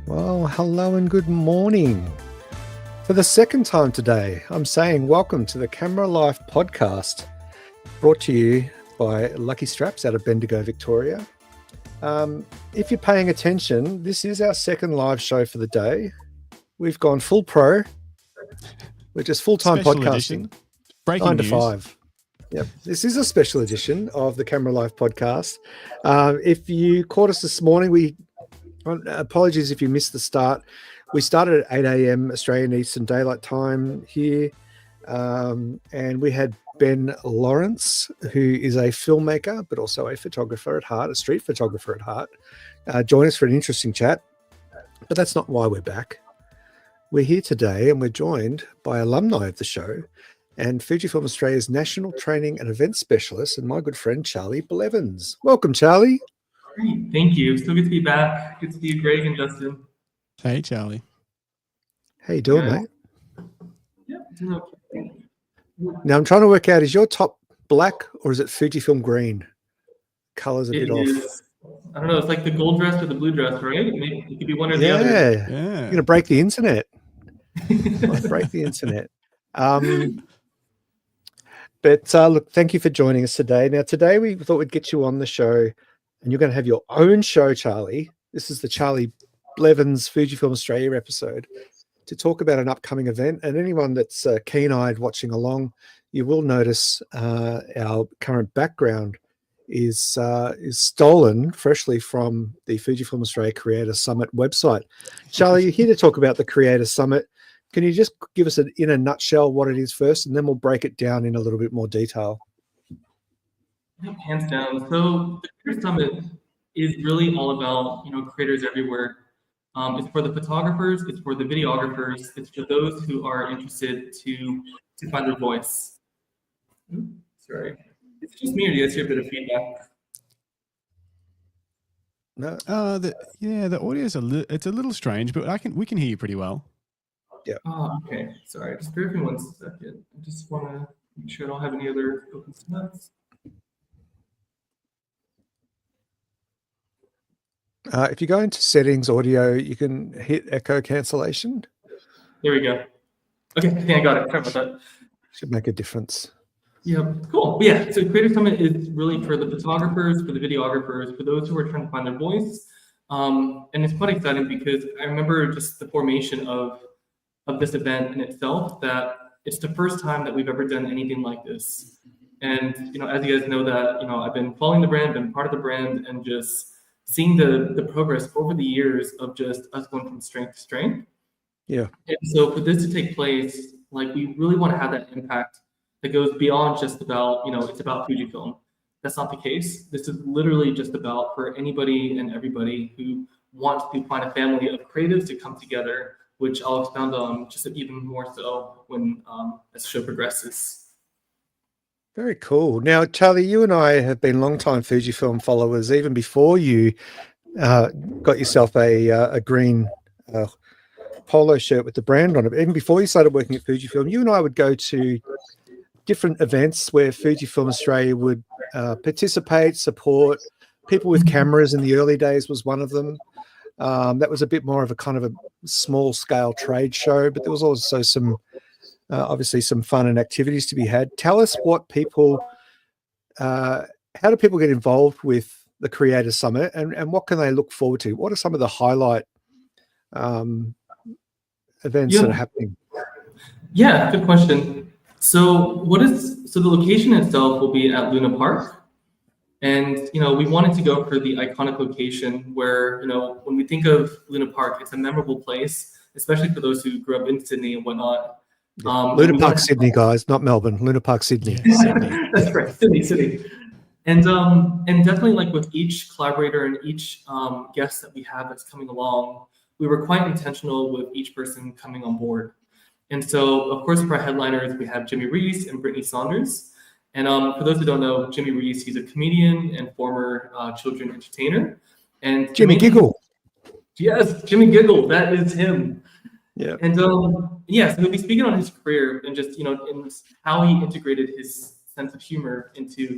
Well, hello and good morning. For the second time today, I'm saying welcome to the Camera Life podcast, brought to you by Lucky Straps out of Bendigo, Victoria. If you're paying attention, this is our second live show for the day. We've gone full pro. We're just full-time Special podcasting. Edition. Breaking 9 to news. 5. Yep. This is a special edition of the Camera Life podcast. If you caught us this morning, apologies if you missed the start. We started at 8 a.m. Australian Eastern Daylight Time here. And we had Ben Lawrence, who is a filmmaker, but also a photographer at heart, a street photographer at heart, join us for an interesting chat. But that's not why we're back. We're here today and we're joined by alumni of the show and Fujifilm Australia's National Training and Events Specialist and my good friend, Charlie Blevins. Welcome, Charlie. Great, thank you. So good to be back. Good to see you, Greg and Justin. Hey, Charlie. How you doing, mate? Yeah, doing okay. Now I'm trying to work out, is your top black or is it Fujifilm green? Color's a bit off. I don't know, it's like the gold dress or the blue dress, right? It could be one or the other. Yeah. You're going to break the internet. Break the internet. But look, thank you for joining us today. Now, today we thought we'd get you on the show and you're going to have your own show, Charlie. This is the Charlie Blevins Fujifilm Australia episode to talk about an upcoming event. And anyone that's keen-eyed watching along, you will notice our current background is stolen freshly from the Fujifilm Australia Creator Summit website. Charlie, you're here to talk about the Creator Summit. Can you just give us in a nutshell what it is first, and then we'll break it down in a little bit more detail? Hands down. So the Creator Summit is really all about, creators everywhere. It's for the photographers, it's for the videographers, it's for those who are interested to find their voice. Sorry. It's just me, or do you guys hear a bit of feedback? No. The audio is it's a little strange, but we can hear you pretty well. Yeah. Oh, okay. Sorry. Just bear with me 1 second. I just want to make sure I don't have any other open spots. If you go into settings, audio, you can hit echo cancellation. There we go. Okay, I think I got it. Sorry about that. Should make a difference. Yeah, cool. But yeah, so Creator Summit is really for the photographers, for the videographers, for those who are trying to find their voice. And it's quite exciting because I remember just the formation of this event in itself, that it's the first time that we've ever done anything like this. And, as you guys know that, I've been following the brand, been part of the brand, and just seeing the progress over the years of just us going from strength to strength. Yeah. And so for this to take place, we really want to have that impact that goes beyond just about, it's about Fujifilm. That's not the case. This is literally just about for anybody and everybody who wants to find a family of creatives to come together, which I'll expound on just even more so when as the show progresses. Very cool. Now, Charlie, you and I have been longtime Fujifilm followers even before you got yourself a green polo shirt with the brand on it. Even before you started working at Fujifilm, you and I would go to different events where Fujifilm Australia would participate, support. People with cameras in the early days was one of them. That was a bit more of a kind of a small scale trade show, but there was also some obviously some fun and activities to be had. Tell us what people, how do people get involved with the Creator Summit, and what can they look forward to? What are some of the highlight events that are happening? Yeah, good question. So the location itself will be at Luna Park. And, we wanted to go for the iconic location where, when we think of Luna Park, it's a memorable place, especially for those who grew up in Sydney and whatnot. Luna Park, Sydney, guys, not Melbourne. Luna Park, Sydney. That's right, Sydney. And definitely with each collaborator and each guest that we have that's coming along, we were quite intentional with each person coming on board. And so, of course, for our headliners, we have Jimmy Reese and Brittany Saunders. And for those who don't know, Jimmy Reese, he's a comedian and former children entertainer. And Jimmy Giggle. Yes, Jimmy Giggle, that is him. Yeah. And so he'll be speaking on his career and just, in how he integrated his sense of humor into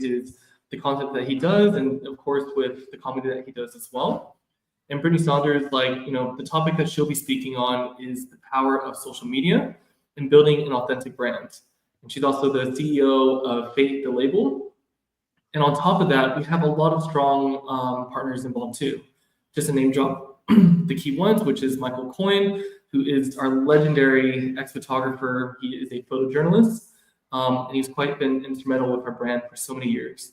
the content that he does, and of course with the comedy that he does as well. And Brittany Saunders, like, the topic that she'll be speaking on is the power of social media and building an authentic brand. And she's also the CEO of Fate, the label. And on top of that, we have a lot of strong partners involved too. Just to name drop the key ones, which is Michael Coyne, who is our legendary ex-photographer. He is a photojournalist, and he's quite been instrumental with our brand for so many years.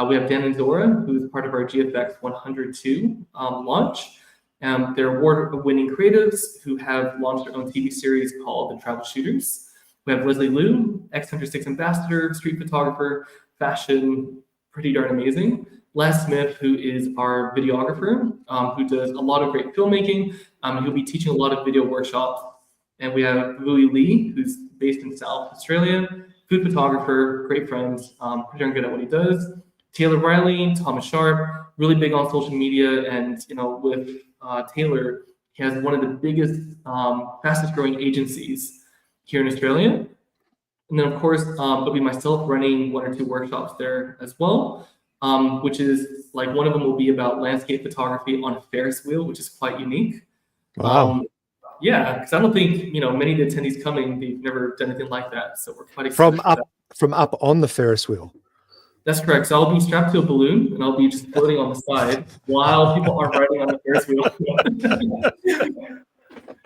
We have Dan and Zora, who is part of our GFX 102 launch. They're award-winning creatives who have launched their own TV series called The Travel Shooters. We have Leslie Liu, X106 ambassador, street photographer, fashion, pretty darn amazing. Les Smith, who is our videographer, who does a lot of great filmmaking. He'll be teaching a lot of video workshops. And we have Louis Lee, who's based in South Australia, food photographer, great friends, pretty darn good at what he does. Taylor Riley, Thomas Sharp, really big on social media, and with Taylor, he has one of the biggest, fastest growing agencies here in Australia. And then of course, it'll be myself running 1 or 2 workshops there as well, which is like one of them will be about landscape photography on a Ferris wheel, which is quite unique. Wow. Yeah, because I don't think many of the attendees coming, they've never done anything like that, so we're quite excited. From up on the Ferris wheel. That's correct. So I'll be strapped to a balloon and I'll be just floating on the side while people are riding on the Ferris wheel.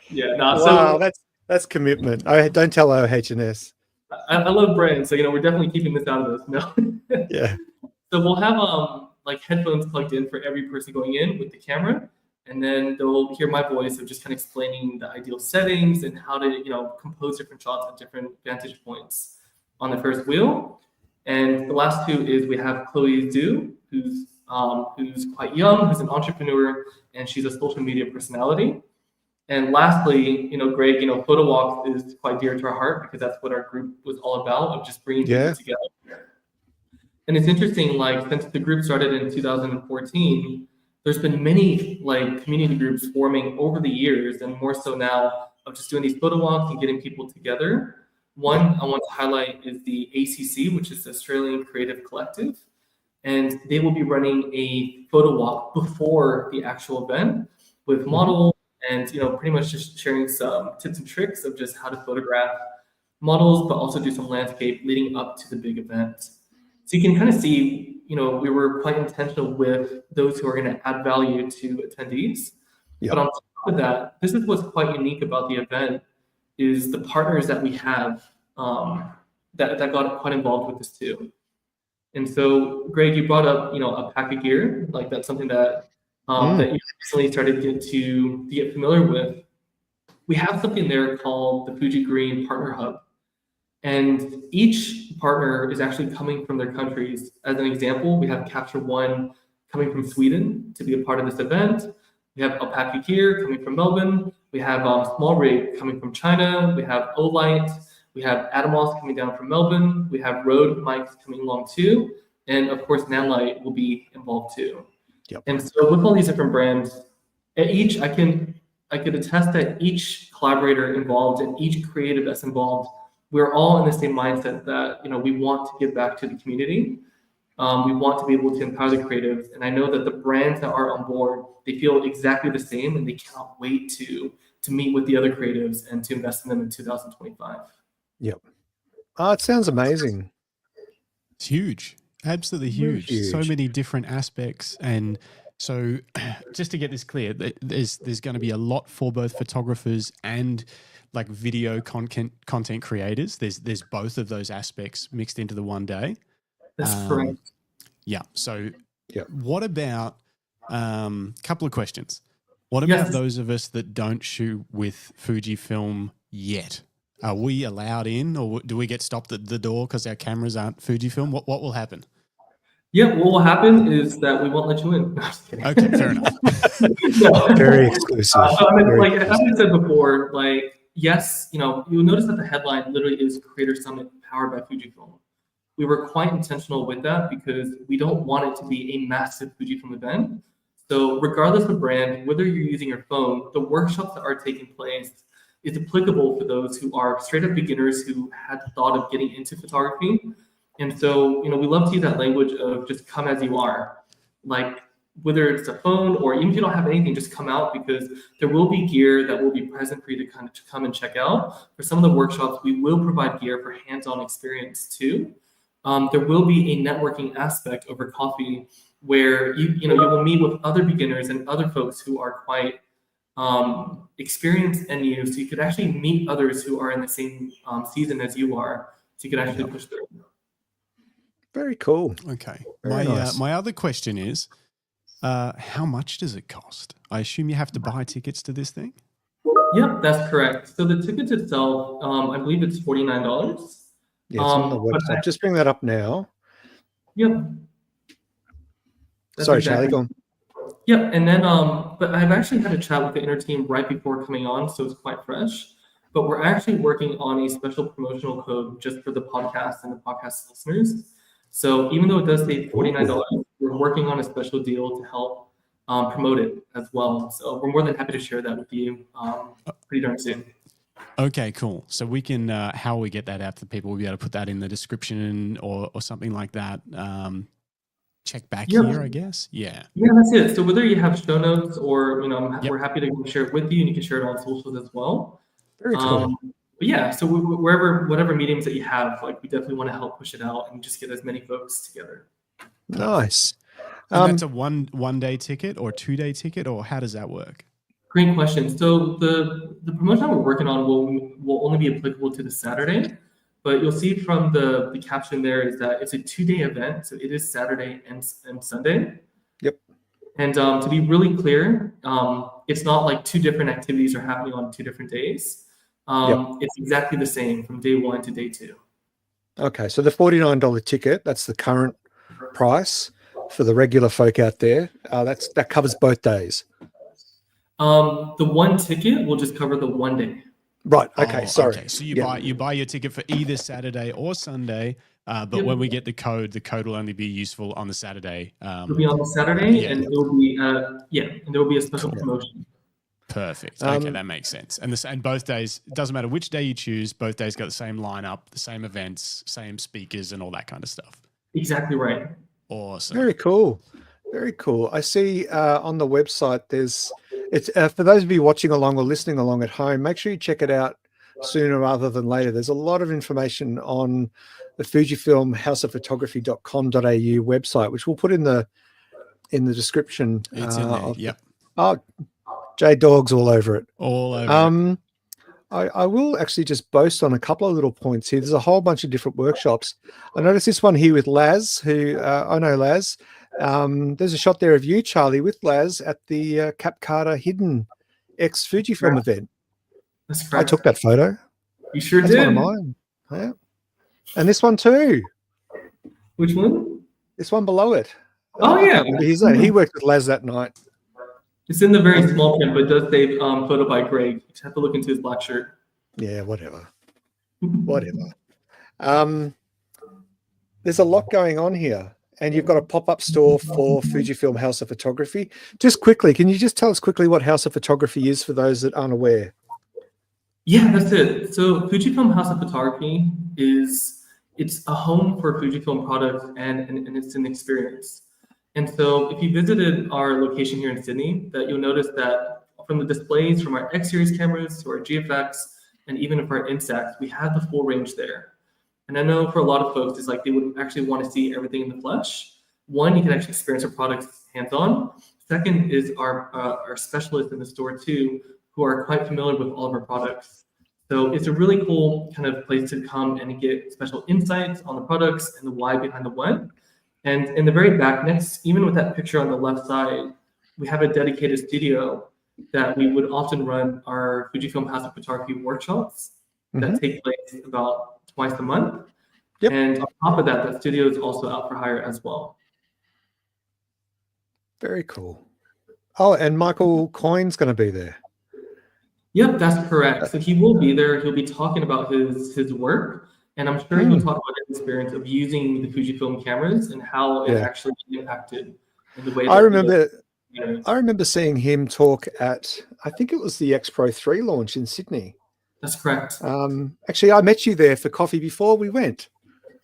Yeah, Wow, that's commitment. Don't tell OH&S. I love brands, so we're definitely keeping this out of this. No. Yeah. So we'll have like headphones plugged in for every person going in with the camera, and then they'll hear my voice of just kind of explaining the ideal settings and how to compose different shots at different vantage points on the Ferris wheel. And the last 2 is we have Chloe Zhu, who's quite young, who's an entrepreneur, and she's a social media personality. And lastly, Greg, photo walk is quite dear to our heart because that's what our group was all about, of just bringing people together. And it's interesting, like since the group started in 2014, there's been many like community groups forming over the years, and more so now, of just doing these photo walks and getting people together. One I want to highlight is the ACC, which is the Australian Creative Collective, and they will be running a photo walk before the actual event with models and pretty much just sharing some tips and tricks of just how to photograph models, but also do some landscape leading up to the big event. So you can kind of see, we were quite intentional with those who are going to add value to attendees. Yep. But on top of that, this is what's quite unique about the event, is the partners that we have that got quite involved with this too. And so, Greg, you brought up, a pack of gear, like that's something that that you recently started to get familiar with. We have something there called the Fuji Green Partner Hub, and each partner is actually coming from their countries. As an example, we have Capture One coming from Sweden to be a part of this event. We have Alpaca Gear coming from Melbourne. We have Small Rig coming from China. We have Olight. We have Atomos coming down from Melbourne. We have Rode mics coming along too. And of course, Nanlite will be involved too. Yep. And so with all these different brands, at each, I could attest that each collaborator involved and each creative that's involved, we're all in the same mindset that, we want to give back to the community. We want to be able to empower the creatives. And I know that the brands that are on board, they feel exactly the same, and they cannot wait to meet with the other creatives and to invest in them in 2025. Yep. Oh, it sounds amazing. It's huge. Absolutely huge. So many different aspects. And so just to get this clear, there's going to be a lot for both photographers and like video content creators. There's both of those aspects mixed into the one day. That's correct. Yeah. So what about couple of questions. What about those of us that don't shoot with Fujifilm yet? Are we allowed in, or do we get stopped at the door because our cameras aren't Fujifilm? What will happen? Yeah, what will happen is that we won't let you in. No, I'm just kidding. Okay, fair enough. Very exclusive. As I said before, yes, you'll notice that the headline literally is Creator Summit powered by Fujifilm. We were quite intentional with that because we don't want it to be a massive Fujifilm event. So regardless of brand, whether you're using your phone, the workshops that are taking place is applicable for those who are straight up beginners who had thought of getting into photography. And so, we love to use that language of just come as you are. Like, whether it's a phone or even if you don't have anything, just come out, because there will be gear that will be present for you to kind of come and check out. For some of the workshops, we will provide gear for hands-on experience too. There will be a networking aspect over coffee where you will meet with other beginners and other folks who are quite experienced and new. So you could actually meet others who are in the same season as you are. So you could actually push through. Very cool. Okay. Very nice. My other question is, how much does it cost? I assume you have to buy tickets to this thing? Yep, that's correct. So the tickets itself, I believe it's $49. Yeah, it's on the website. Just bring that up now. Yep. Sorry, Charlie, go on. Yep, and then, but I've actually had a chat with the inner team right before coming on, so it's quite fresh. But we're actually working on a special promotional code just for the podcast and the podcast listeners. So even though it does say $49, we're working on a special deal to help promote it as well. So we're more than happy to share that with you pretty darn soon. Okay, cool. So we can, how we get that out to people, we'll be able to put that in the description or something like that. Check back here, I guess. Yeah. Yeah, that's it. So whether you have show notes or, we're happy to share it with you, and you can share it on socials as well. Very cool. But yeah, so whatever meetings that you have, like, we definitely want to help push it out and just get as many folks together. Nice. And that's a one day ticket or 2 day ticket, or how does that work? Great question. So the promotion that we're working on will only be applicable to the Saturday, but you'll see from the caption there is that it's a 2-day event. So it is Saturday and Sunday. Yep. And to be really clear, it's not like 2 different activities are happening on 2 different days. It's exactly the same from day 1 to day 2. Okay, so the $49 ticket, that's the current price for the regular folk out there. That covers both days. The one ticket will just cover the 1 day. Right. Okay. Sorry. Okay. So you buy your ticket for either Saturday or Sunday, but when we get the code will only be useful on the Saturday. It'll be on the Saturday, and it'll be and there will be a special promotion. Perfect. Okay, that makes sense. And both days, it doesn't matter which day you choose. Both days got the same lineup, the same events, same speakers, and all that kind of stuff. Exactly right. Awesome. Very cool. Very cool. I see on the website it's for those of you watching along or listening along at home, make sure you check it out sooner rather than later. There's a lot of information on the Fujifilm houseofphotography.com.au website, which we'll put in the description. It's in there. Yep. Oh, J-Dog's all over it. All over it. I will actually just boast on a couple of little points here. There's a whole bunch of different workshops. I noticed this one here with Laz, who I know Laz. There's a shot there of you, Charlie, with Laz at the Cap Carter Hidden X Fujifilm event. That's correct. I took that photo. You sure That's did. one of mine. Yeah. And this one too. Which one? This one below it. Oh, yeah. He worked with Laz that night. It's in the very small print, but it does say photo by Greg. You just have to look into his black shirt. Yeah, whatever. There's a lot going on here. And you've got a pop-up store for Fujifilm House of Photography. Just quickly, can you just tell us quickly what House of Photography is for those that aren't aware? Yeah, that's it. So Fujifilm House of Photography it's a home for Fujifilm products and it's an experience. And so if you visited our location here in Sydney, that you'll notice that from the displays from our X series cameras to our GFX and even for our Instax, we have the full range there. And I know for a lot of folks, it's like they would actually want to see everything in the flesh. One, you can actually experience our products hands-on. Second is our specialists in the store too, who are quite familiar with all of our products. So it's a really cool kind of place to come and get special insights on the products and the why behind the what. And in the very back, even with that picture on the left side, we have a dedicated studio that we would often run our Fujifilm House of Photography workshops that take place about twice a month. Yep. And on top of that, that studio is also out for hire as well. Very cool. Oh, and Michael Coyne's going to be there. Yep, that's correct. So he will be there. He'll be talking about his work, and I'm sure he'll talk about his experience of using the Fujifilm cameras and how it actually impacted in the way that I remember seeing him talk at, I think it was the X Pro 3 launch in Sydney. That's correct. Actually, I met you there for coffee before we went.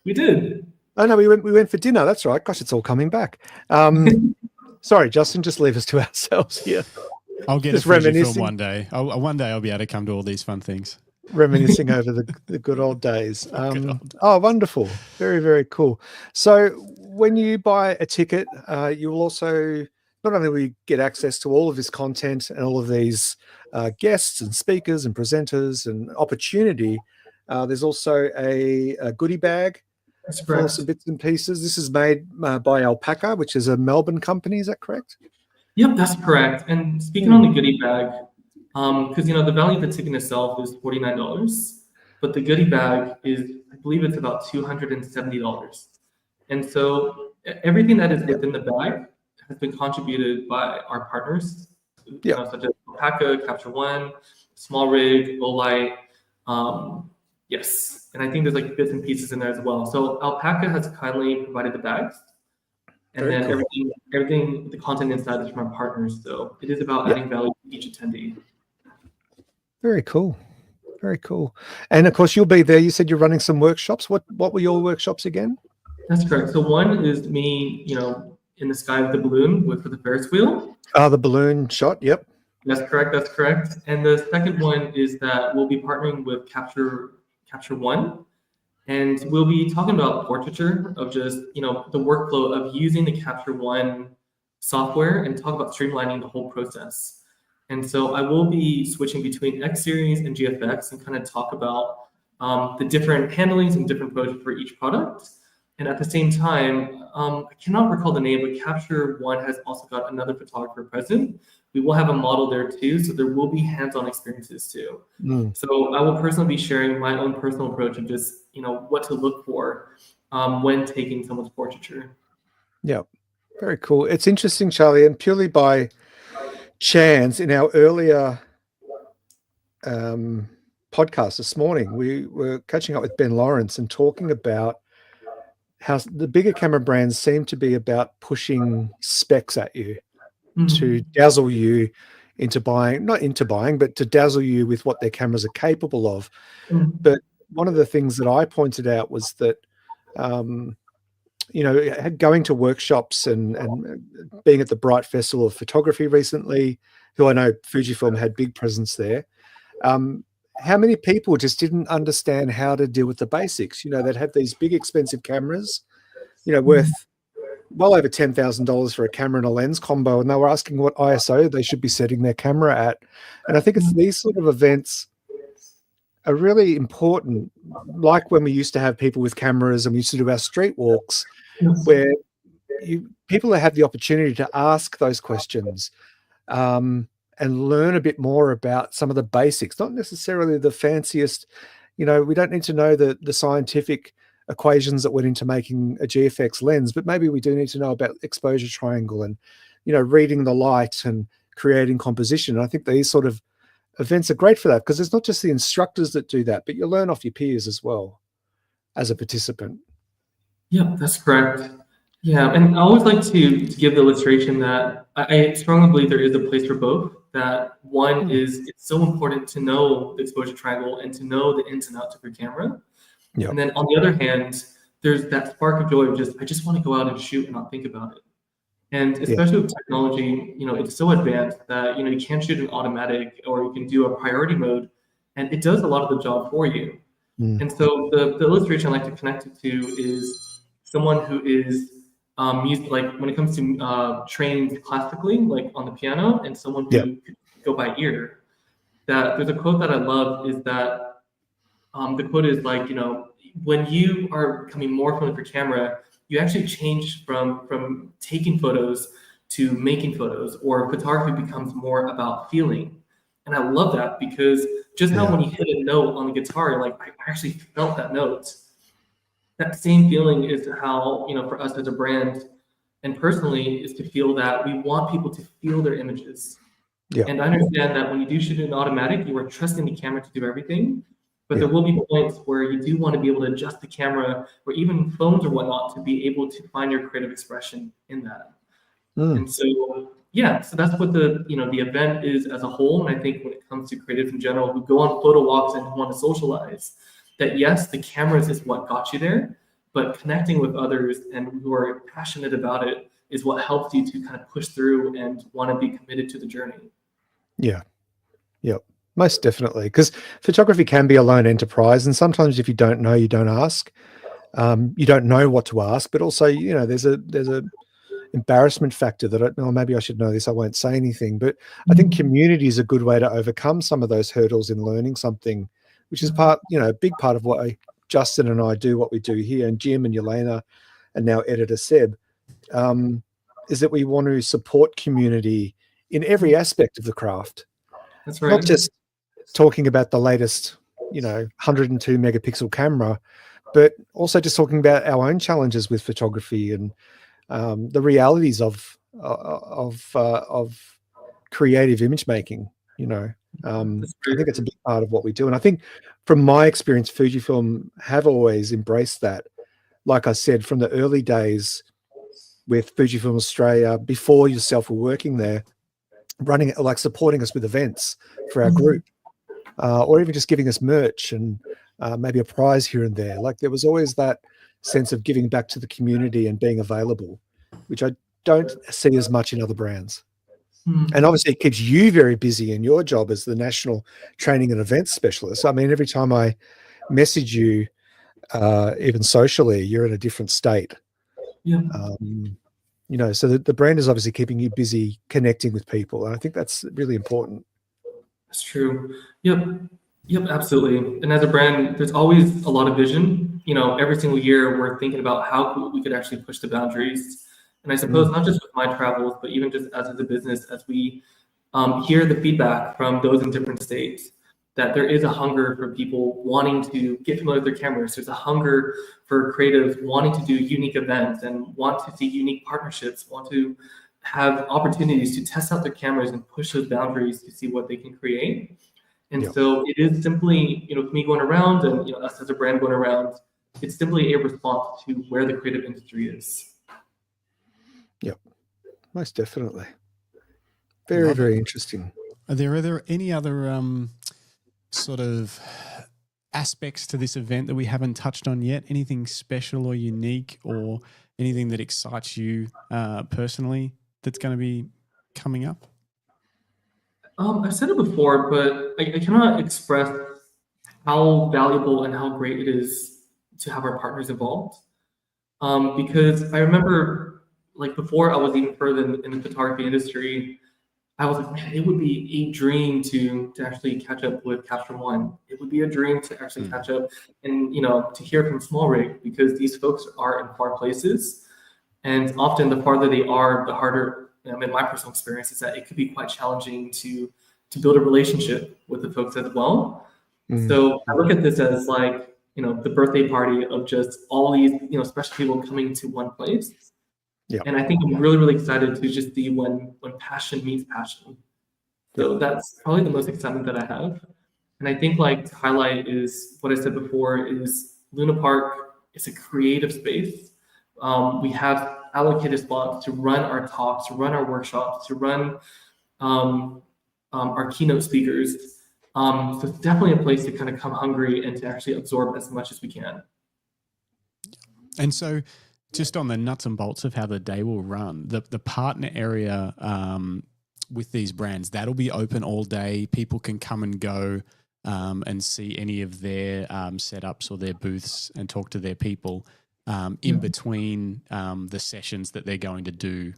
We did. Oh no, we went for dinner. That's right. Gosh, it's all coming back. Sorry, Justin, just leave us to ourselves here. I'll get Just a Fujifilm reminiscing. one day. One day I'll be able to come to all these fun things. Reminiscing over the good old days. Good old days. Oh, wonderful. Very, very cool. So when you buy a ticket, you will also, not only will you get access to all of this content and all of these guests and speakers and presenters and opportunity, there's also a goodie bag That's full of correct. some bits and pieces. This is made by Alpaca, which is a Melbourne company. Is that correct? Yep, that's correct. And speaking on the goodie bag, because the value of the ticket itself is $49, but the goodie bag is, I believe it's about $270. And so everything that is within the bag has been contributed by our partners, such as Alpaca, Capture One, Small Rig, Olight. Yes, and I think there's like bits and pieces in there as well. So Alpaca has kindly provided the bags. And Very then cool. everything, the content inside is from our partners. So it is about adding value to each attendee. Very cool. Very cool. And of course, you'll be there. You said you're running some workshops. What were your workshops again? That's correct. So one is me, in the sky with the balloon for the Ferris wheel. Oh, the balloon shot. Yep. That's correct. That's correct. And the second one is that we'll be partnering with Capture One. And we'll be talking about portraiture of just, the workflow of using the Capture One software and talk about streamlining the whole process. And so I will be switching between X series and GFX and kind of talk about the different handlings and different approaches for each product. And at the same time, I cannot recall the name, but Capture One has also got another photographer present. We will have a model there too, so there will be hands-on experiences too. So I will personally be sharing my own personal approach of just, what to look for when taking someone's portraiture. Yeah, very cool. It's interesting, Charlie, and purely by chance, in our earlier podcast this morning, we were catching up with Ben Lawrence and talking about how the bigger camera brands seem to be about pushing specs at you to dazzle you into buying, not into buying, but to dazzle you with what their cameras are capable of. But one of the things that I pointed out was that, going to workshops and being at the Bright Festival of Photography recently, who I know Fujifilm had big presence there. How many people just didn't understand how to deal with the basics? They'd have these big expensive cameras, worth well over $10,000 for a camera and a lens combo, and they were asking what ISO they should be setting their camera at. And I think it's these sort of events are really important, like when we used to have people with cameras and we used to do our street walks, where people have the opportunity to ask those questions and learn a bit more about some of the basics, not necessarily the fanciest. We don't need to know the scientific equations that went into making a GFX lens, but maybe we do need to know about exposure triangle and, reading the light and creating composition. And I think these sort of events are great for that, because it's not just the instructors that do that, but you learn off your peers as well as a participant. Yeah, that's correct. Yeah, and I always like to give the illustration that I strongly believe there is a place for both. That one is, it's so important to know the exposure triangle and to know the ins and outs of your camera. Yeah. And then on the other hand, there's that spark of joy of I just want to go out and shoot and not think about it. And especially with technology, it's so advanced that, you can shoot in automatic, or you can do a priority mode, and it does a lot of the job for you. And so the illustration I like to connect it to is someone who is like when it comes to trained classically, like on the piano, and someone who could go by ear. That there's a quote that I love is that the quote is like, when you are becoming more familiar with your camera, you actually change from taking photos to making photos, or photography becomes more about feeling. And I love that, because just how when you hit a note on the guitar, you're like, I actually felt that note. That same feeling is how, for us as a brand and personally, is to feel that we want people to feel their images. And I understand that when you do shoot in automatic, you are trusting the camera to do everything. But there will be points where you do want to be able to adjust the camera, or even phones or whatnot, to be able to find your creative expression in that. And so, so that's what the event is as a whole. And I think when it comes to creatives in general who go on photo walks and want to socialize, that yes, the cameras is what got you there, but connecting with others and who are passionate about it is what helps you to kind of push through and want to be committed to the journey. Yeah. Yep. Most definitely. Because photography can be a lone enterprise. And sometimes if you don't know, you don't ask. You don't know what to ask, but also, you know, there's a embarrassment factor that maybe I should know this, I won't say anything, but I think community is a good way to overcome some of those hurdles in learning something, which is a big part of what Justin and I do, what we do here, and Jim and Yelena and now editor Seb, is that we want to support community in every aspect of the craft. That's right. Not just talking about the latest, 102 megapixel camera, but also just talking about our own challenges with photography and the realities of creative image making. I think it's a big part of what we do, and I think from my experience, Fujifilm have always embraced that. Like I said, from the early days with Fujifilm Australia, before yourself were working there, supporting us with events for our group, or even just giving us merch and maybe a prize here and there. Like there was always that sense of giving back to the community and being available, which I don't see as much in other brands. And obviously it keeps you very busy in your job as the national training and events specialist. I mean, every time I message you, even socially, you're in a different state. Yeah. So the brand is obviously keeping you busy connecting with people. And I think that's really important. That's true. Yep, absolutely. And as a brand, there's always a lot of vision. Every single year we're thinking about how we could actually push the boundaries. And I suppose not just with my travels, but even just as a business, as we hear the feedback from those in different states, that there is a hunger for people wanting to get familiar with their cameras. There's a hunger for creatives wanting to do unique events and want to see unique partnerships, want to have opportunities to test out their cameras and push those boundaries to see what they can create. And so it is simply, me going around and us as a brand going around, it's simply a response to where the creative industry is. Yep, most definitely. Very, very interesting. Are there any other sort of aspects to this event that we haven't touched on yet? Anything special or unique, or anything that excites you personally that's going to be coming up? I've said it before, but I cannot express how valuable and how great it is to have our partners involved. Because I remember, before I was even further in the photography industry, I was like, man, it would be a dream to actually catch up with Capture One. It would be a dream to actually catch up and, to hear from Small Rig, because these folks are in far places. And often the farther they are, the harder, in my personal experience, is that it could be quite challenging to build a relationship with the folks as well. So I look at this as the birthday party of just all these, special people coming to one place. Yeah. And I think I'm really, really excited to just see when passion meets passion. So that's probably the most excitement that I have. And I think to highlight is what I said before is Luna Park is a creative space. We have allocated spots to run our talks, to run our workshops, to run our keynote speakers. So it's definitely a place to kind of come hungry and to actually absorb as much as we can. And so just on the nuts and bolts of how the day will run, the partner area with these brands, that'll be open all day. People can come and go and see any of their setups or their booths and talk to their people in between the sessions that they're going to do.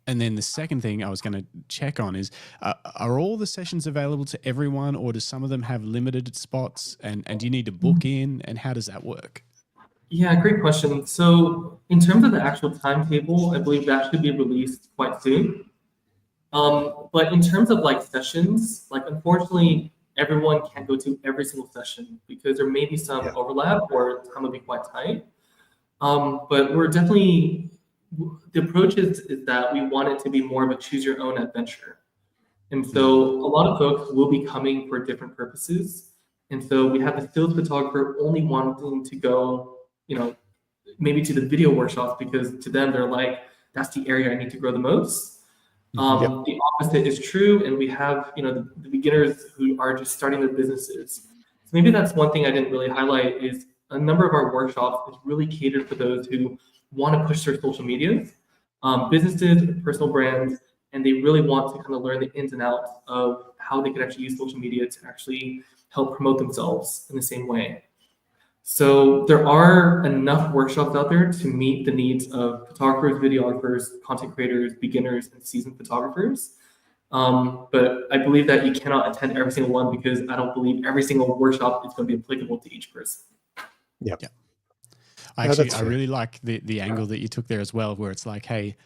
And then the second thing I was going to check on is, are all the sessions available to everyone, or do some of them have limited spots, and do you need to book in, and how does that work? Yeah, great question. So in terms of the actual timetable, I believe that should be released quite soon. But in terms of sessions, unfortunately, everyone can't go to every single session because there may be some overlap or time will be quite tight. But we're definitely, the approach is that we want it to be more of a choose your own adventure. And so a lot of folks will be coming for different purposes. And so we have the stills photographer only wanting to go, maybe to the video workshops because to them, they're like, that's the area I need to grow the most. The opposite is true. And we have, the beginners who are just starting their businesses. So maybe that's one thing I didn't really highlight is a number of our workshops is really catered for those who want to push their social medias, businesses, personal brands, and they really want to kind of learn the ins and outs of how they could actually use social media to actually help promote themselves in the same way. So there are enough workshops out there to meet the needs of photographers, videographers, content creators, beginners, and seasoned photographers. But I believe that you cannot attend every single one because I don't believe every single workshop is going to be applicable to each person. Yep. I really like the angle that you took there as well, where it's like, hey,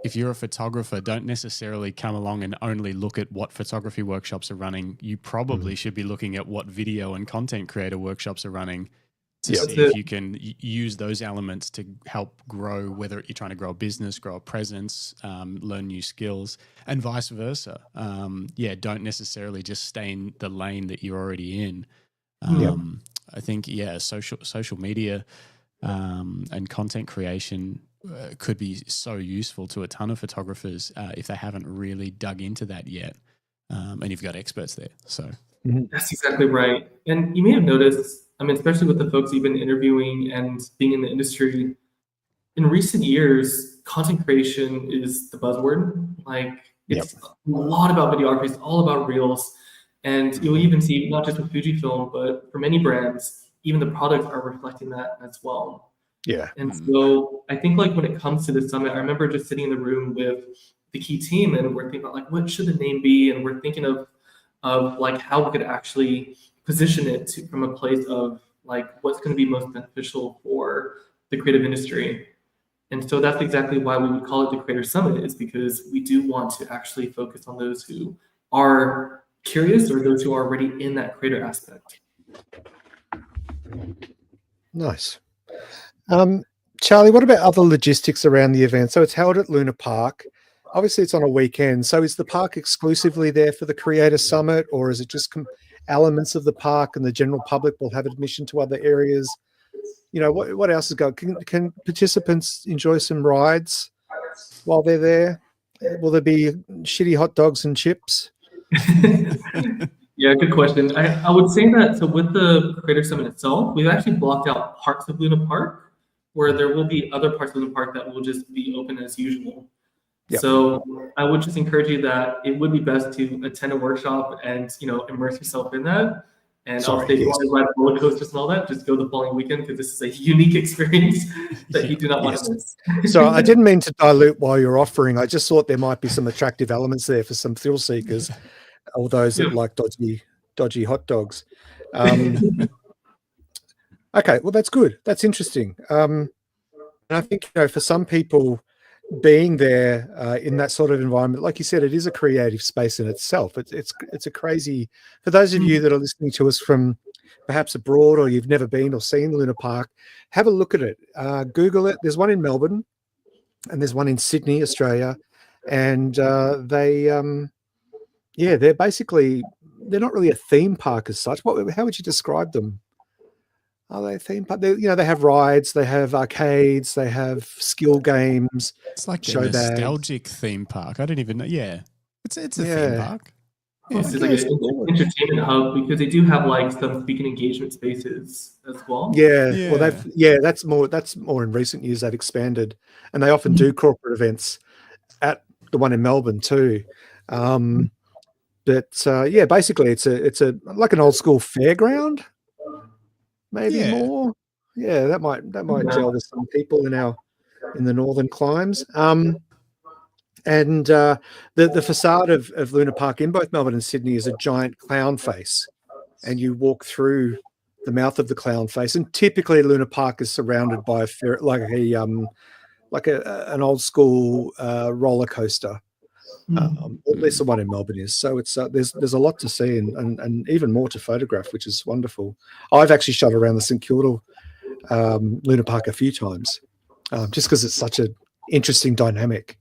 if you're a photographer, don't necessarily come along and only look at what photography workshops are running. You probably should be looking at what video and content creator workshops are running to see if you can use those elements to help grow, whether you're trying to grow a business, grow a presence, learn new skills, and vice versa. Don't necessarily just stay in the lane that you're already in. I think, social media and content creation could be so useful to a ton of photographers if they haven't really dug into that yet. And you've got experts there. So that's exactly right. And you may have noticed, I mean, especially with the folks you've been interviewing and being in the industry, in recent years, content creation is the buzzword. Like, it's a lot about videography, it's all about reels. And you'll even see, not just with Fujifilm, but for many brands, even the products are reflecting that as well. Yeah. And so I think, like, when it comes to the summit, I remember just sitting in the room with the key team and we're thinking about, like, what should the name be? And we're thinking of like how we could actually position it from a place of like what's going to be most beneficial for the creative industry. And so that's exactly why we would call it the Creator Summit, is because we do want to actually focus on those who are curious or those who are already in that creator aspect. Nice. Charlie, what about other logistics around the event? So it's held at Luna Park. Obviously, it's on a weekend. So is the park exclusively there for the Creator Summit, or is it just elements of the park and the general public will have admission to other areas? You know, what else is going? Can participants enjoy some rides while they're there? Will there be shitty hot dogs and chips? Yeah, good question. I would say that, so with the Creator Summit itself, we've actually blocked out parts of Luna Park where there will be other parts of Luna Park that will just be open as usual. Yep. So I would just encourage you that it would be best to attend a workshop and, you know, immerse yourself in that. And I'll say, if you want to ride roller coasters and all that, just go the following weekend, because this is a unique experience that you do not want to miss. So I didn't mean to dilute while you're offering. I just thought there might be some attractive elements there for some thrill seekers, or those that like dodgy hot dogs. Okay, well, that's good. That's interesting. And I think, you know, for some people, being there in that sort of environment, like you said, it is a creative space in itself. It's a crazy, for those of you that are listening to us from perhaps abroad, or you've never been or seen Luna Park, have a look at it. Google it. There's one in Melbourne and there's one in Sydney, Australia. And they're basically, they're not really a theme park as such. How would you describe them? Are they theme park? They have rides, they have arcades, they have skill games. It's like a nostalgic theme park. I don't even know. Yeah, it's a theme park. Yeah. It's like an entertainment hub, because they do have like some speaking engagement spaces as well. Yeah. Well, that's more in recent years. They've expanded, and they often do corporate events at the one in Melbourne too. Basically, it's a like an old school fairground. Maybe more. Yeah, that might gel with some people in the northern climes. And the facade of Luna Park in both Melbourne and Sydney is a giant clown face, and you walk through the mouth of the clown face. And typically, Luna Park is surrounded by an old school roller coaster. At least the one in Melbourne is. So it's there's a lot to see and even more to photograph, which is wonderful. I've actually shot around the St Kilda Luna Park a few times, just because it's such an interesting dynamic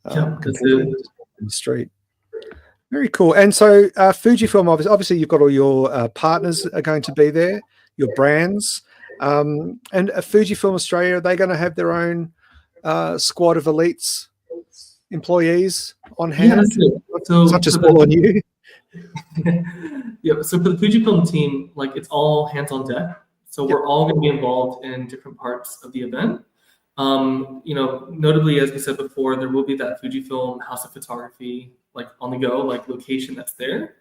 in the street. Very cool. And so Fujifilm, obviously you've got all your partners are going to be there, your brands, and Fujifilm Australia, are they going to have their own squad of elites? Employees on hand? So it's not just all on you. Yeah, so for the Fujifilm team, like, it's all hands on deck. So we're all going to be involved in different parts of the event. Notably, as we said before, there will be that Fujifilm House of Photography, like on the go, like location that's there.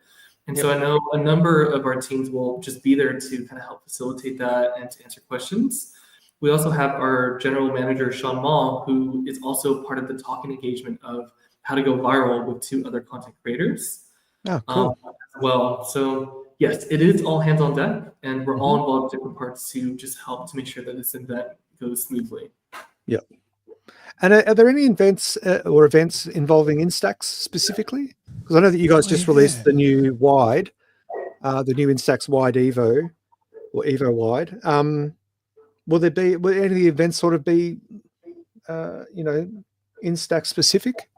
And so I know a number of our teams will just be there to kind of help facilitate that and to answer questions. We also have our general manager, Sean Mall, who is also part of the talking engagement of how to go viral with 2 other content creators Oh, cool. as well. So yes, it is all hands on deck, and we're all involved in different parts to just help to make sure that this event goes smoothly. Yeah. And are there any events involving Instax specifically? Because I know that you guys just released the new wide, the new Instax Wide Evo or Evo Wide. Will any of the events sort of be, Instax specific?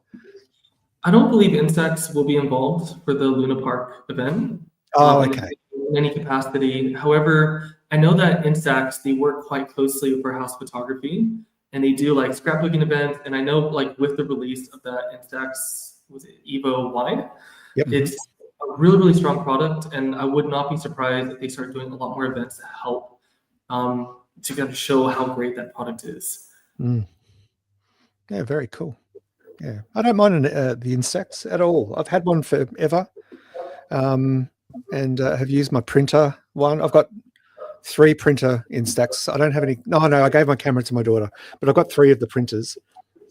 I don't believe Instax will be involved for the Luna Park event. Oh, okay. In any capacity. However, I know that Instax, they work quite closely with our house photography, and they do like scrapbooking events. And I know like with the release of that Instax, was it Evo Wide? It's a really, really strong product. And I would not be surprised if they start doing a lot more events to help to kind of show how great that product is. Yeah, very cool. Yeah, I don't mind the Instax at all. I've had one forever, and have used my printer one. I've got 3 printer Instax. I don't have any. No, I gave my camera to my daughter, but I've got 3 of the printers,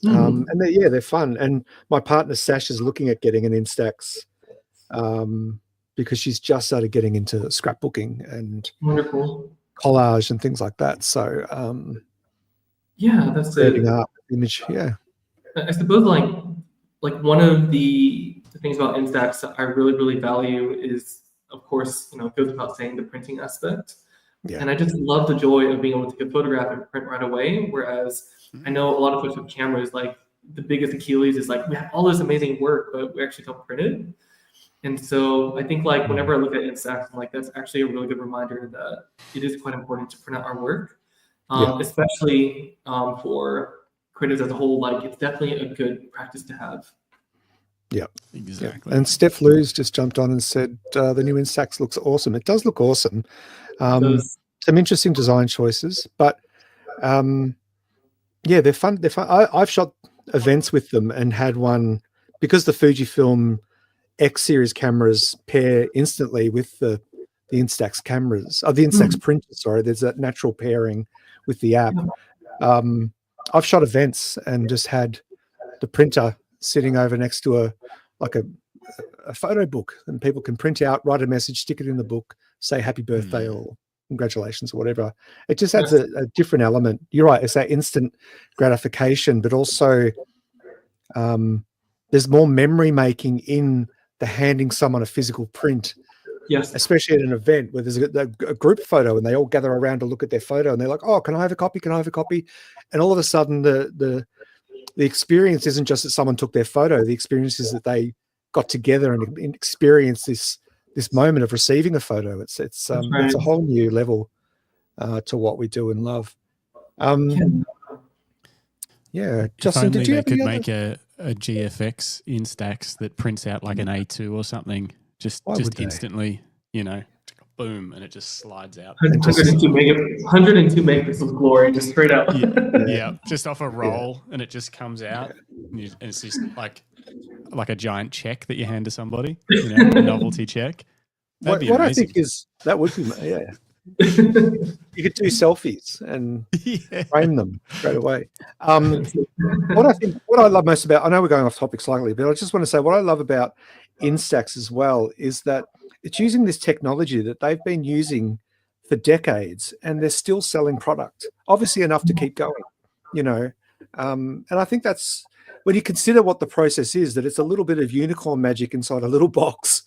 and they're fun. And my partner Sash is looking at getting an Instax because she's just started getting into scrapbooking and wonderful collage and things like that. So that's it. Up image, I suppose like one of the things about Instax that I really, really value is, of course, it goes without saying, the printing aspect. Yeah. And I just love the joy of being able to take a photograph and print right away. Whereas I know a lot of folks with cameras, like the biggest Achilles is like, we have all this amazing work, but we actually don't print it. And so I think like whenever I look at Instax, I'm like, that's actually a really good reminder that it is quite important to print out our work, especially for creatives as a whole. Like it's definitely a good practice to have. Yeah, exactly. And Steph Lou's just jumped on and said the new Instax looks awesome. It does look awesome. Some interesting design choices, but they're fun. They're fun. I've shot events with them and had one because the Fujifilm X series cameras pair instantly with the Instax cameras, the Instax printers. Sorry, there's that natural pairing with the app. I've shot events and just had the printer sitting over next to a photo book, and people can print out, write a message, stick it in the book, say happy birthday or congratulations or whatever. It just adds a different element. You're right, it's that instant gratification, but also there's more memory making in the handing someone a physical print. Yes, especially at an event where there's a group photo and they all gather around to look at their photo and they're like, oh, can I have a copy? Can I have a copy? And all of a sudden the experience isn't just that someone took their photo. The experience is that they got together and experienced this moment of receiving a photo. It's a whole new level to what we do and love. Justin, did you could make a GFX Instax that prints out like an A2 or something? Just instantly, boom, and it just slides out. 102 megapixels glory, just straight out. Just off a roll, and it just comes out, and it's just like a giant check that you hand to somebody, a novelty check. That'd be what amazing. I think is that would be you could do selfies and frame them straight away. What I love most about, I know we're going off topic slightly, but I just want to say what I love about Instax as well is that it's using this technology that they've been using for decades, and they're still selling product, obviously enough to keep going, and I think that's when you consider what the process is, that it's a little bit of unicorn magic inside a little box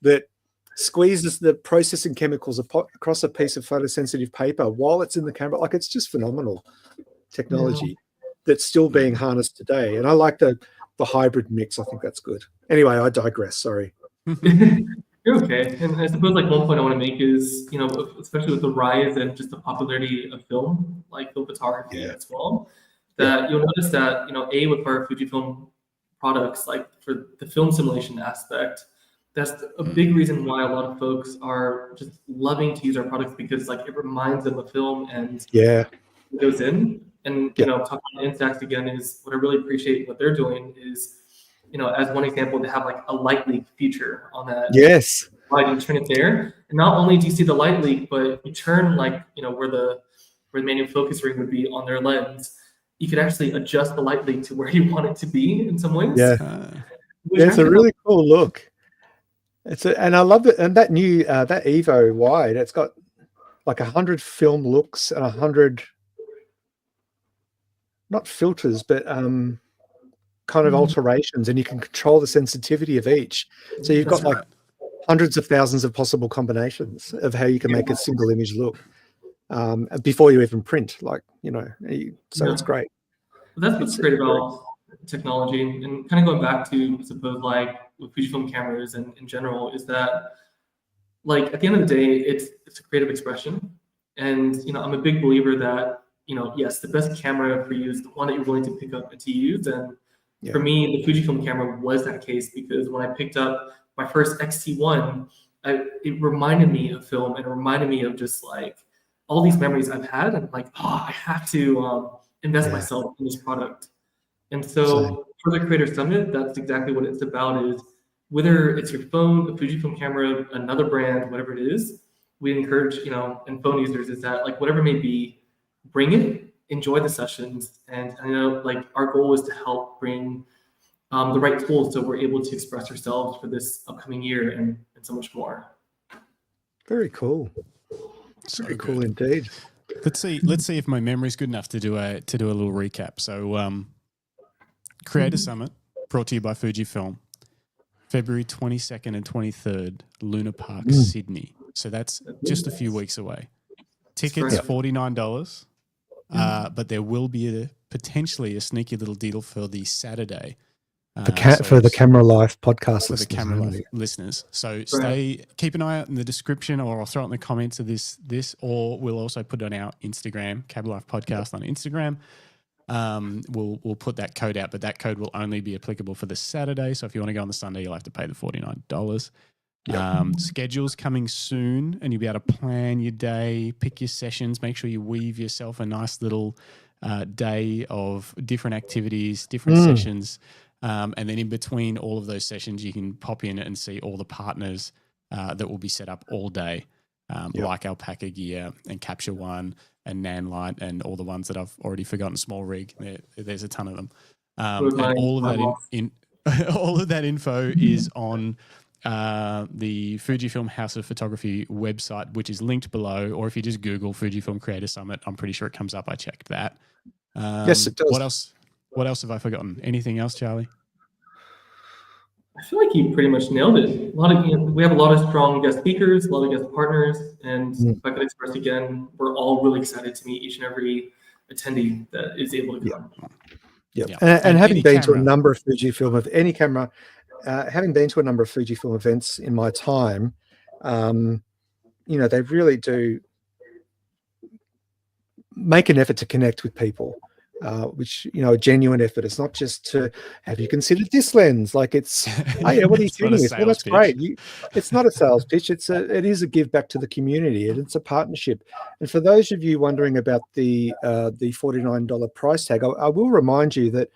that squeezes the processing chemicals across a piece of photosensitive paper while it's in the camera. Like, it's just phenomenal technology that's still being harnessed today. And I like the hybrid mix. I think that's good. Anyway, I digress. Sorry. You're okay. And I suppose like one point I want to make is, especially with the rise and just the popularity of film, like film photography as well, that you'll notice that, with our Fujifilm products, like for the film simulation aspect, that's a big reason why a lot of folks are just loving to use our products, because like it reminds them of film and Yeah. it goes in. And Yeah. talking about Instax again, is what I really appreciate what they're doing is, as one example, they have like a light leak feature on that. Yes. Light, you turn it there, and not only do you see the light leak, but you turn like where the manual focus ring would be on their lens. You could actually adjust the light leak to where you want it to be in some ways. Yeah. It's a really cool look. And I love it. And that new that Evo wide, it's got like 100 film looks and 100 not filters, but kind of alterations, and you can control the sensitivity of each. So you've got like hundreds of thousands of possible combinations of how you can make a single image look before you even print. Like so it's great. That's what's great about technology, and kind of going back to, I suppose, like with Fujifilm cameras and in general, is that like at the end of the day, it's a creative expression, and I'm a big believer that yes, the best camera for you is the one that you're willing to pick up and to use. And for me, the Fujifilm camera was that case, because when I picked up my first X-T1, it reminded me of film, and it reminded me of just like all these memories I've had, and like, I have to invest myself in this product. And so for the Creator Summit, that's exactly what it's about, is whether it's your phone, a Fujifilm camera, another brand, whatever it is, we encourage, and phone users, is that like whatever it may be, bring it, enjoy the sessions. And I know like our goal is to help bring the right tools so we're able to express ourselves for this upcoming year and so much more. Very cool. Very cool indeed. Let's see if my memory's good enough to do a little recap. So Creator Summit, brought to you by Fujifilm, February 22nd and 23rd, Luna Park, Sydney. So that's just a few weeks away. Tickets $49, but there will be potentially a sneaky little deal for the Saturday. For the Camera Life podcast for the Camera Life listeners. So keep an eye out in the description, or I'll throw it in the comments of this, or we'll also put it on our Instagram, Camera Life Podcast on Instagram. We'll put that code out, but that code will only be applicable for the Saturday. So if you want to go on the Sunday, you'll have to pay the $49. Schedules coming soon, and you'll be able to plan your day, pick your sessions, make sure you weave yourself a nice little day of different activities, different sessions. And then in between all of those sessions, you can pop in and see all the partners that will be set up all day, like Alpaca Gear and Capture One and Nanlite and all the ones that I've already forgotten, Small Rig. There's a ton of them. And all of that info is on the Fujifilm House of Photography website, which is linked below, or if you just Google Fujifilm Creator Summit, I'm pretty sure it comes up. I checked that. Yes, it does. What else have I forgotten? Anything else, Charlie? I feel like you pretty much nailed it. We have a lot of strong guest speakers, a lot of guest partners, and if I could express again, we're all really excited to meet each and every attendee that is able to come. And having been to a number of Fujifilm of any camera, having been to a number of Fujifilm events in my time, they really do make an effort to connect with people. Which a genuine effort. It's not just to have you considered this lens. Like it's, oh yeah, what are you doing with? Well, that's great. It's not a sales pitch. It is a give back to the community, and it's a partnership. And for those of you wondering about the $49 price tag, I will remind you that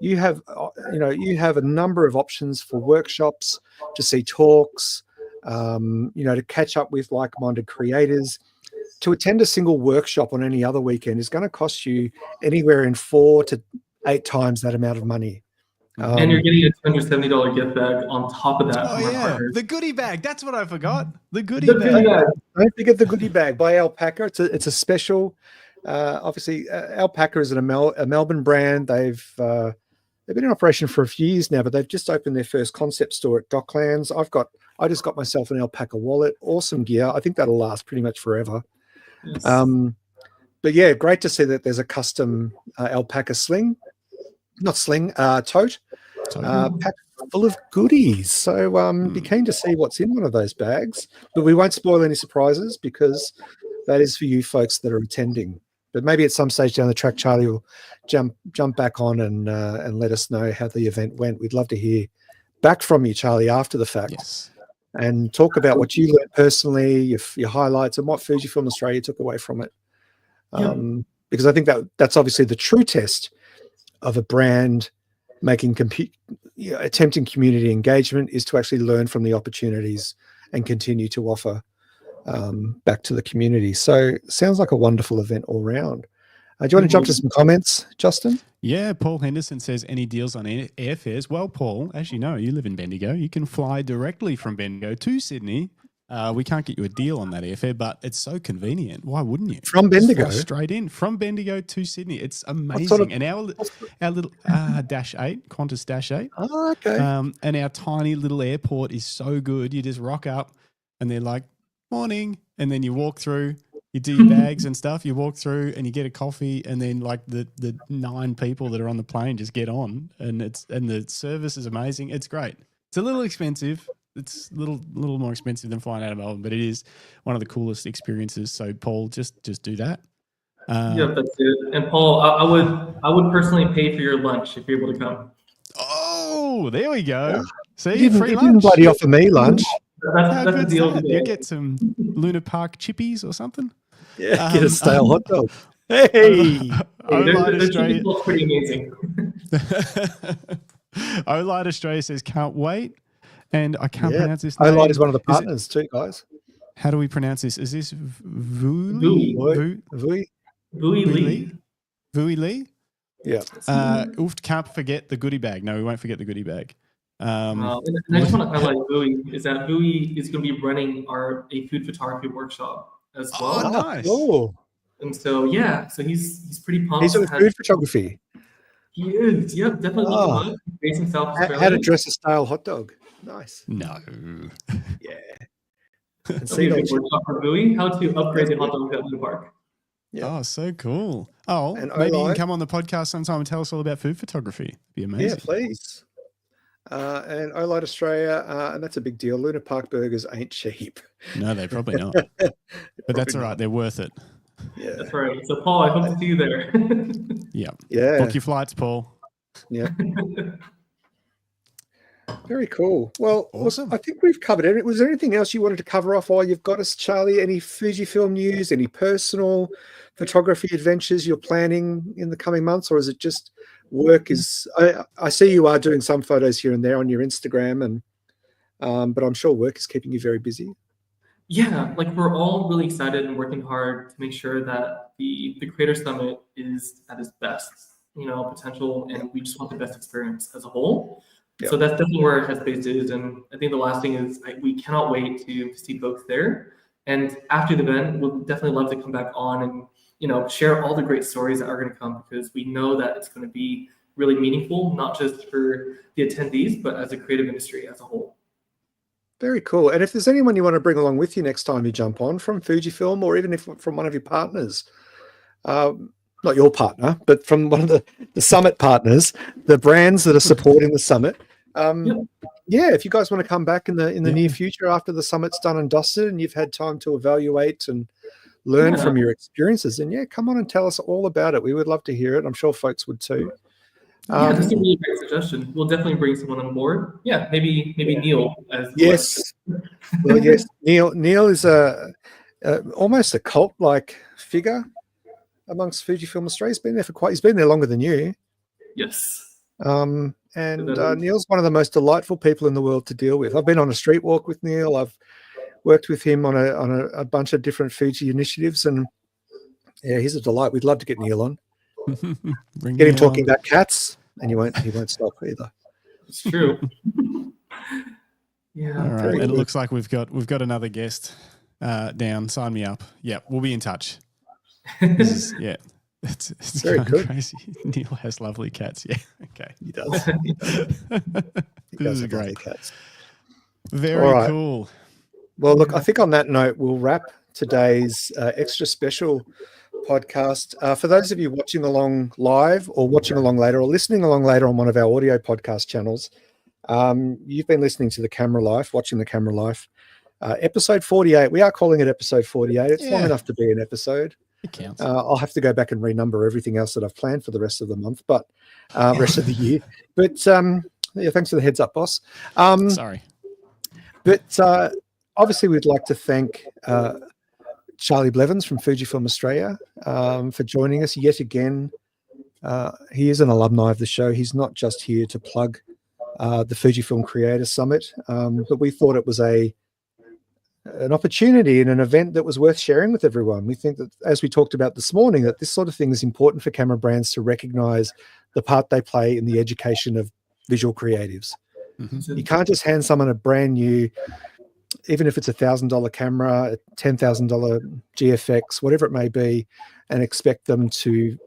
you have a number of options for workshops, to see talks, to catch up with like-minded creators. To attend a single workshop on any other weekend is going to cost you anywhere in 4 to 8 times that amount of money. And you're getting a $270 gift bag on top of that. Oh, yeah. The goodie bag. That's what I forgot. The goodie bag. Don't forget the goodie bag by Alpaca. It's a special. Obviously, Alpaca is a Melbourne brand. They've been in operation for a few years now, but they've just opened their first concept store at Docklands. I just got myself an Alpaca wallet. Awesome gear. I think that'll last pretty much forever. Yes. But yeah, great to see that there's a custom Alpaca tote packed full of goodies. So be keen to see what's in one of those bags. But we won't spoil any surprises, because that is for you folks that are attending. But maybe at some stage down the track, Charlie will jump back on and let us know how the event went. We'd love to hear back from you, Charlie, after the fact. Yes. and talk about what you learned personally, your highlights, and what Fujifilm Australia took away from it. Because I think that's obviously the true test of a brand making attempting community engagement, is to actually learn from the opportunities and continue to offer back to the community. So sounds like a wonderful event all round. Do you want to jump to some comments, Justin? Yeah, Paul Henderson says, any deals on airfares? Well, Paul, as you know, you live in Bendigo. You can fly directly from Bendigo to Sydney. We can't get you a deal on that airfare, but it's so convenient. Why wouldn't you? From Bendigo? Straight in. From Bendigo to Sydney. It's amazing. And our little Dash 8, Qantas Dash 8. Oh, okay. And our tiny little airport is so good. You just rock up and they're like, morning. And then you walk through. You do your bags and stuff, you walk through and you get a coffee, and then like the 9 people that are on the plane just get on, and the service is amazing. It's great. It's a little expensive. It's a little more expensive than flying out of Melbourne, but it is one of the coolest experiences. So Paul, just do that. Yeah, that's it. And Paul, I would personally pay for your lunch if you're able to come. Oh, there we go. Yeah. See, you free lunch. didn't bloody offer me lunch. How good's that? You get some Luna Park chippies or something. Yeah, get a stale hot dog. Hey, Australia. Pretty amazing. Olight Australia says, can't wait. And I can't pronounce this name. Olight is one of the partners too, guys. How do we pronounce this? Is this Vui Lee? Yeah. Can't forget the goodie bag. No, we won't forget the goodie bag. And I just want to highlight Vui, is that Vui is going to be running a food photography workshop as well. Oh, nice. Oh. And so, so he's pretty pumped. He's doing food photography. He is. Yep, definitely look him up. Based in South Australia. How to dress a stale hot dog. Nice. No. Yeah. And see workshop for Vui, how to upgrade the hot dog at Luna Park. Yeah. Oh, so cool. Oh, and maybe you can come on the podcast sometime and tell us all about food photography. It'd be amazing. Yeah, please. And Olight Australia, and that's a big deal. Luna Park burgers ain't cheap. No, they're probably not. But that's all right. They're worth it. Yeah, that's right. So, Paul, I hope to see you there. Yeah. Book your flights, Paul. Yeah. Very cool. Well, awesome. Look, I think we've covered it. Was there anything else you wanted to cover off while you've got us, Charlie? Any Fujifilm news? Any personal photography adventures you're planning in the coming months, or is it just work? I see you are doing some photos here and there on your Instagram, and but I'm sure work is keeping you very busy. Yeah, like we're all really excited and working hard to make sure that the Creator Summit is at its best, potential, and we just want the best experience as a whole. Yeah. So that's definitely where our headspace is, and I think the last thing is we cannot wait to see folks there. And after the event, we'll definitely love to come back on and share all the great stories that are going to come, because we know that it's going to be really meaningful, not just for the attendees, but as a creative industry as a whole. Very cool. And if there's anyone you want to bring along with you next time you jump on from Fujifilm, or even if from one of your partners, not your partner, but from one of the summit partners, the brands that are supporting the summit. If you guys want to come back in the near future after the summit's done and dusted and you've had time to evaluate and learn from your experiences, then come on and tell us all about it. We would love to hear it. I'm sure folks would too. That's a really great suggestion. We'll definitely bring someone on board. Yeah, maybe Neil as yes. Well, yes, Neil is almost a cult-like figure amongst Fujifilm Australia. He's been there longer than you. Yes. And Neil's one of the most delightful people in the world to deal with. I've been on a street walk with Neil. I've worked with him on a bunch of different Fuji initiatives, and he's a delight. We'd love to get Neil on. Get him talking about cats, and he won't stop either. It's true. Yeah. All right. It looks like we've got another guest down. Sign me up. Yeah, we'll be in touch. It's very good. Crazy. Neil has lovely cats. Yeah. Okay. He does. This is great. Cats. Very cool. Well, look, I think on that note, we'll wrap today's extra special podcast. For those of you watching along live or watching along later or listening along later on one of our audio podcast channels, you've been listening to The Camera Life, watching The Camera Life. Episode 48. We are calling it episode 48. It's long enough to be an episode. It counts. I'll have to go back and renumber everything else that I've planned for the rest of the month, but rest of the year. But thanks for the heads up, boss. Sorry. But obviously, we'd like to thank Charlie Blevins from Fujifilm Australia for joining us yet again. He is an alumni of the show. He's not just here to plug the Fujifilm Creator Summit, but we thought it was an opportunity and an event that was worth sharing with everyone. We think that, as we talked about this morning, that this sort of thing is important for camera brands to recognize the part they play in the education of visual creatives. Mm-hmm. You can't just hand someone a brand new, even if it's $1,000 camera, a $10,000 GFX, whatever it may be, and expect them to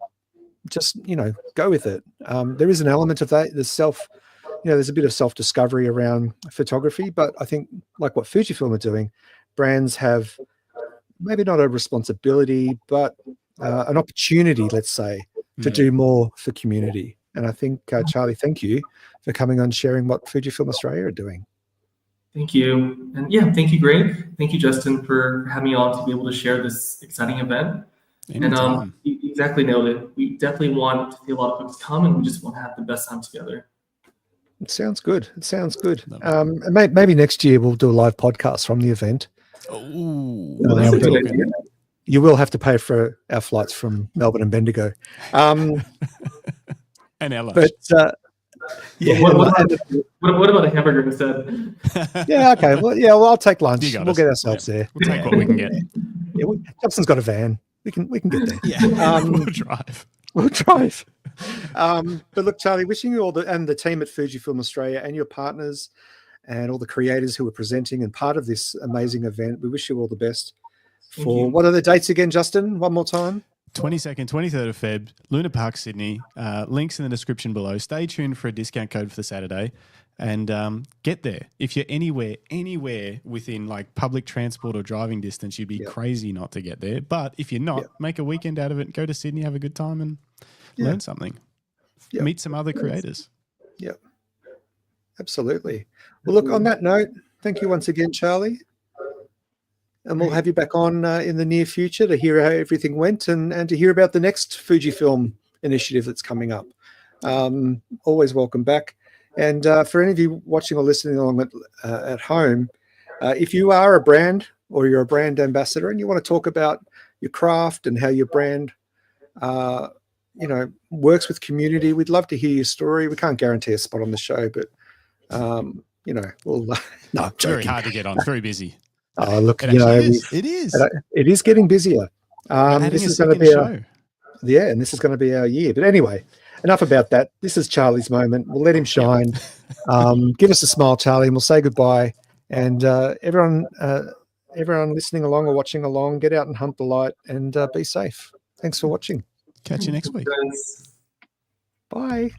just, go with it. There is an element of that. There's a bit of self-discovery around photography, but I think, like what Fujifilm are doing, brands have maybe not a responsibility, but an opportunity, let's say, to do more for community. And I think, Charlie, thank you for coming on, sharing what Fujifilm Australia are doing. Thank you. And yeah, thank you, Greg. Thank you, Justin, for having me on to be able to share this exciting event. Anytime. And you exactly nailed it. We definitely want to see a lot of folks come, and we just want to have the best time together. It sounds good. And maybe next year we'll do a live podcast from the event. Oh, you will have to pay for our flights from Melbourne and Bendigo. And Ella. But yeah. What about a hamburger instead? Yeah. Okay. Well, I'll take lunch. We'll get ourselves there. We'll take what we can get. Yeah, Justin's got a van. We can get there. Yeah. We'll drive. But look, Charlie, wishing you all and the team at Fujifilm Australia and your partners and all the creators who are presenting and part of this amazing event, we wish you all the best. What are the dates again, Justin? One more time. 22nd, 23rd of Feb, Luna Park, Sydney. Links in the description below. Stay tuned for a discount code for the Saturday and get there. If you're anywhere within like public transport or driving distance, you'd be crazy not to get there. But if you're not, make a weekend out of it. Go to Sydney, have a good time and learn something. Meet some other creators. Yep. Absolutely. Well, look, on that note, thank you once again, Charlie. And we'll have you back on in the near future to hear how everything went and to hear about the next Fujifilm initiative that's coming up. Always welcome back. And for any of you watching or listening along at home, if you are a brand or you're a brand ambassador and you want to talk about your craft and how your brand works with community, we'd love to hear your story. We can't guarantee a spot on the show, but we'll no, it's very hard to get on. Very busy. Oh, look, it is. It is getting busier. This is going to be show. And this is going to be our year. But anyway, enough about that. This is Charlie's moment. We'll let him shine. Give us a smile, Charlie, and we'll say goodbye. And everyone listening along or watching along, get out and hunt the light and be safe. Thanks for watching. Catch you next week. Bye.